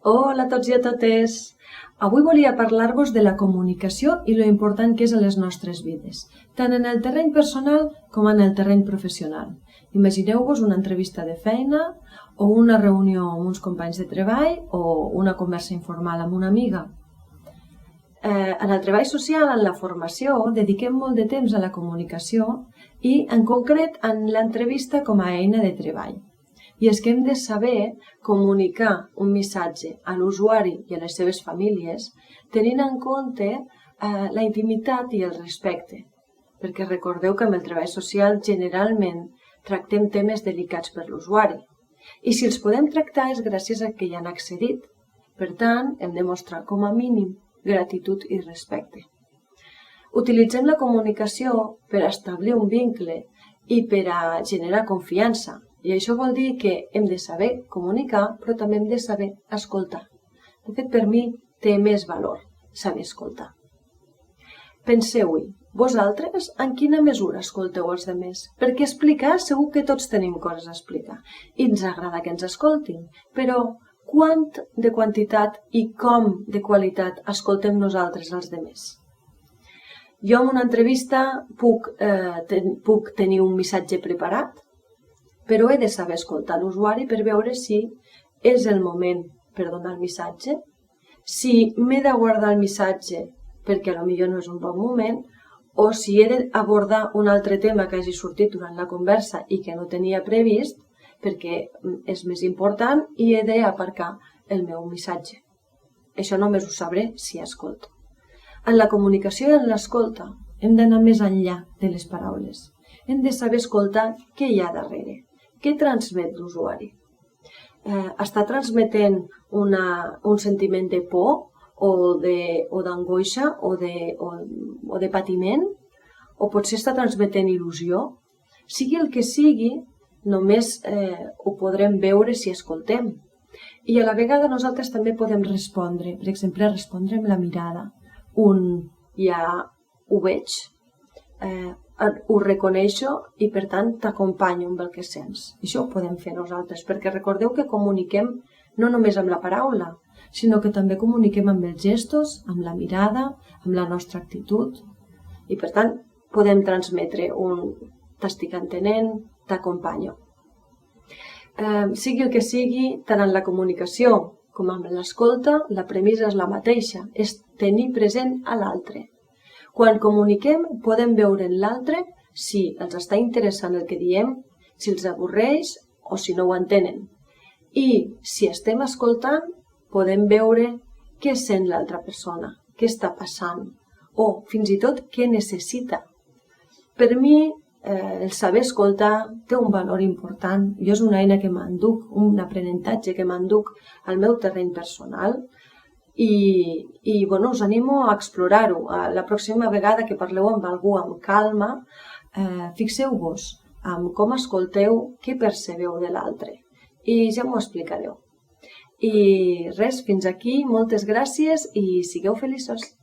Hola a tots i a totes! Avui volia parlar-vos de la comunicació i lo important que és a les nostres vides, tant en el terreny personal com en el terreny professional. Imagineu-vos una entrevista de feina o una reunió amb uns companys de treball o una conversa informal amb una amiga. En el treball social, en la formació, dediquem molt de temps a la comunicació i, en concret, en l'entrevista com a eina de treball. I és que hem de saber comunicar un missatge a l'usuari i a les seves famílies tenint en compte la intimitat i el respecte. Perquè recordeu que amb el treball social generalment tractem temes delicats per l'usuari. I si els podem tractar és gràcies a que hi han accedit. Per tant, hem de mostrar com a mínim gratitud i respecte. Utilitzem la comunicació per establir un vincle i per a generar confiança. I això vol dir que hem de saber comunicar, però també hem de saber escoltar. De fet, per mi té més valor saber escoltar. Penseu-hi, vosaltres en quina mesura escolteu els altres? Perquè explicar segur que tots tenim coses a explicar i ens agrada que ens escoltin, però quant de quantitat i com de qualitat escoltem nosaltres els altres? Jo en una entrevista puc tenir un missatge preparat, però he de saber escoltar l'usuari per veure si és el moment per donar el missatge, si m'he de guardar el missatge perquè potser no és un bon moment, o si he d'abordar un altre tema que hagi sortit durant la conversa i que no tenia previst perquè és més important i he d'aparcar el meu missatge. Això només ho sabré si escolto. En la comunicació i en l'escolta hem d'anar més enllà de les paraules. Hem de saber escoltar què hi ha darrere. Què transmet l'usuari? Està transmetent un sentiment de por o d'angoixa o de patiment? O potser està transmetent il·lusió? Sigui el que sigui, només ho podrem veure si escoltem. I a la vegada nosaltres també podem respondre. Per exemple, respondre amb la mirada. Ja ho veig, ho reconeixo i per tant t'acompanyo amb el que sents. Això ho podem fer nosaltres, perquè recordeu que comuniquem no només amb la paraula, sinó que també comuniquem amb els gestos, amb la mirada, amb la nostra actitud. I per tant podem transmetre un t'estic entenent, t'acompanyo. Sigui el que sigui, tant en la comunicació com en l'escolta, la premissa és la mateixa, és tenir present a l'altre. Quan comuniquem, podem veure en l'altre si els està interessant el que diem, si els avorreix o si no ho entenen. I si estem escoltant, podem veure què sent l'altra persona, què està passant o fins i tot què necessita. Per mi, el saber escoltar té un valor important. Jo és una eina que m'enduc, un aprenentatge que m'enduc al meu terreny personal. I us animo a explorar-ho. La pròxima vegada que parleu amb algú amb calma, fixeu-vos en com escolteu, què percebeu de l'altre. I ja m'ho explicareu. I res, fins aquí, moltes gràcies i sigueu feliços.